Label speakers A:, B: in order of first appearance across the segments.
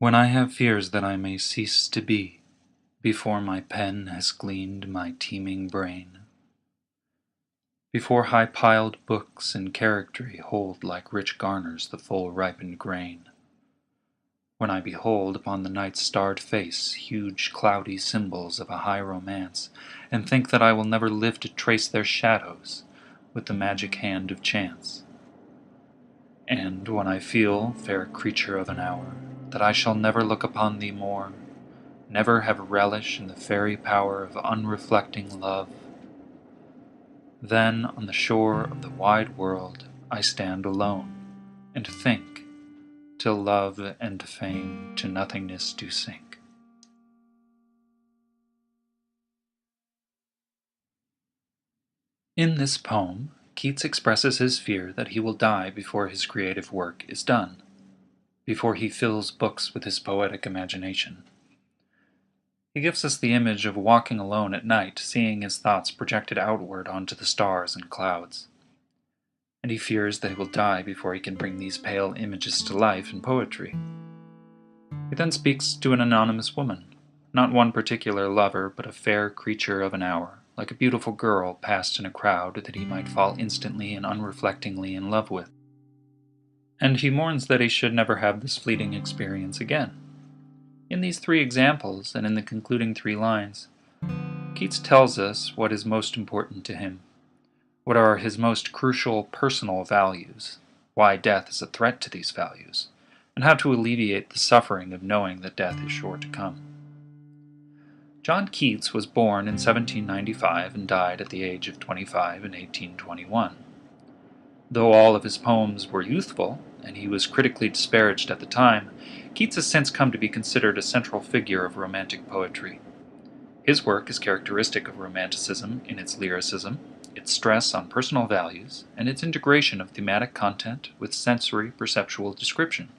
A: When I have fears that I may cease to be, before my pen has gleaned my teeming brain, before high-piled books and charactery hold like rich garners the full ripened grain, when I behold upon the night's starred face huge cloudy symbols of a high romance, and think that I will never live to trace their shadows with the magic hand of chance, and when I feel, fair creature of an hour, that I shall never look upon thee more, never have relish in the fairy power of unreflecting love, then on the shore of the wide world I stand alone, and think, till love and fame to nothingness do sink. In this poem, Keats expresses his fear that he will die before his creative work is done, before he fills books with his poetic imagination. He gives us the image of walking alone at night, seeing his thoughts projected outward onto the stars and clouds. And he fears that he will die before he can bring these pale images to life in poetry. He then speaks to an anonymous woman, not one particular lover, but a fair creature of an hour, like a beautiful girl passed in a crowd that he might fall instantly and unreflectingly in love with. And he mourns that he should never have this fleeting experience again. In these three examples, and in the concluding 3 lines, Keats tells us what is most important to him, what are his most crucial personal values, why death is a threat to these values, and how to alleviate the suffering of knowing that death is sure to come. John Keats was born in 1795 and died at the age of 25 in 1821. Though all of his poems were youthful, and he was critically disparaged at the time, Keats has since come to be considered a central figure of Romantic poetry. His work is characteristic of Romanticism in its lyricism, its stress on personal values, and its integration of thematic content with sensory perceptual description.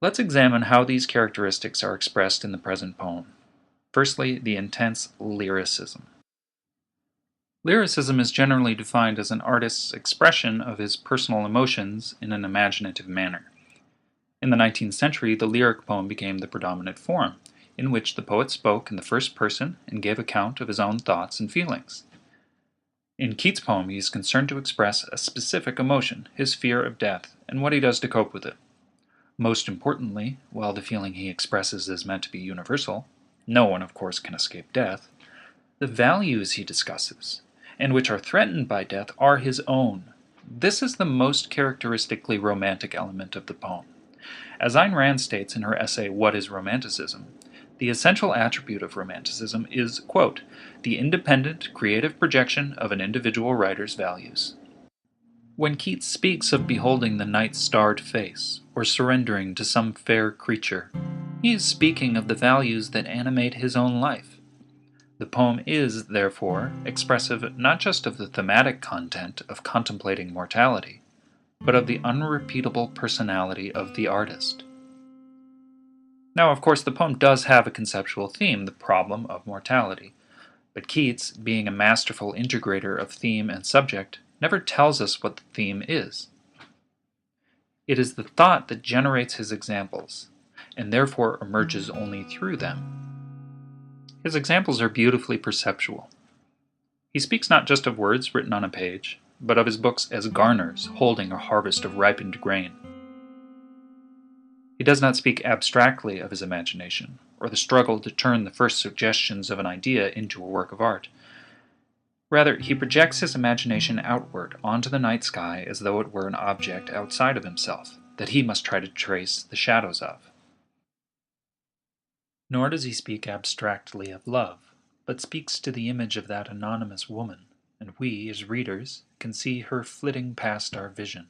A: Let's examine how these characteristics are expressed in the present poem. Firstly, the intense lyricism. Lyricism is generally defined as an artist's expression of his personal emotions in an imaginative manner. In the 19th century, the lyric poem became the predominant form, in which the poet spoke in the first person and gave account of his own thoughts and feelings. In Keats' poem, he is concerned to express a specific emotion, his fear of death, and what he does to cope with it. Most importantly, while the feeling he expresses is meant to be universal, no one, of course, can escape death, the values he discusses, and which are threatened by death, are his own. This is the most characteristically romantic element of the poem. As Ayn Rand states in her essay, What is Romanticism? The essential attribute of Romanticism is, quote, the independent, creative projection of an individual writer's values. When Keats speaks of beholding the night's starred face, or surrendering to some fair creature, he is speaking of the values that animate his own life. The poem is, therefore, expressive not just of the thematic content of contemplating mortality, but of the unrepeatable personality of the artist. Now, of course, the poem does have a conceptual theme, the problem of mortality, but Keats, being a masterful integrator of theme and subject, never tells us what the theme is. It is the thought that generates his examples, and therefore emerges only through them. His examples are beautifully perceptual. He speaks not just of words written on a page, but of his books as garners holding a harvest of ripened grain. He does not speak abstractly of his imagination, or the struggle to turn the first suggestions of an idea into a work of art. Rather, he projects his imagination outward onto the night sky as though it were an object outside of himself, that he must try to trace the shadows of. Nor does he speak abstractly of love, but speaks to the image of that anonymous woman, and we, as readers, can see her flitting past our vision.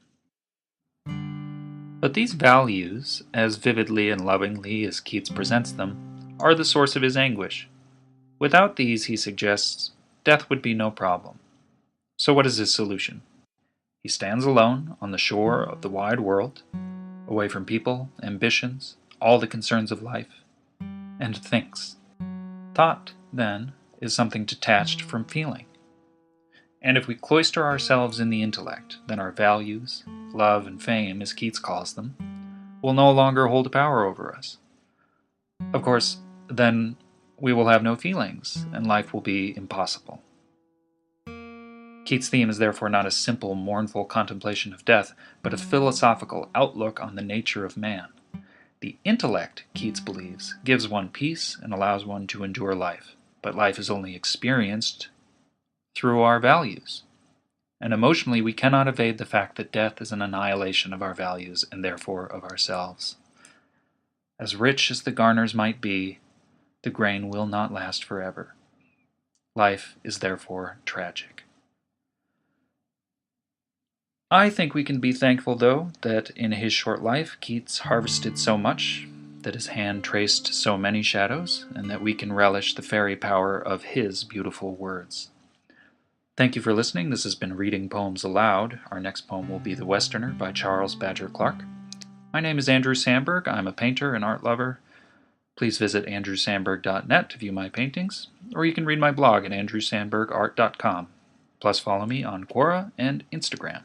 A: But these values, as vividly and lovingly as Keats presents them, are the source of his anguish. Without these, he suggests, death would be no problem. So what is his solution? He stands alone on the shore of the wide world, away from people, ambitions, all the concerns of life, and thinks. Thought, then, is something detached from feeling. And if we cloister ourselves in the intellect, then our values, love and fame, as Keats calls them, will no longer hold power over us. Of course, then we will have no feelings, and life will be impossible. Keats' theme is therefore not a simple, mournful contemplation of death, but a philosophical outlook on the nature of man. The intellect, Keats believes, gives one peace and allows one to endure life, but life is only experienced through our values. And emotionally, we cannot evade the fact that death is an annihilation of our values and therefore of ourselves. As rich as the garners might be, the grain will not last forever. Life is therefore tragic. I think we can be thankful, though, that in his short life Keats harvested so much, that his hand traced so many shadows, and that we can relish the fairy power of his beautiful words. Thank you for listening. This has been Reading Poems Aloud. Our next poem will be The Westerner by Charles Badger Clark. My name is Andrew Sandberg. I'm a painter and art lover. Please visit andrewsandberg.net to view my paintings, or you can read my blog at andrewsandbergart.com. Plus follow me on Quora and Instagram.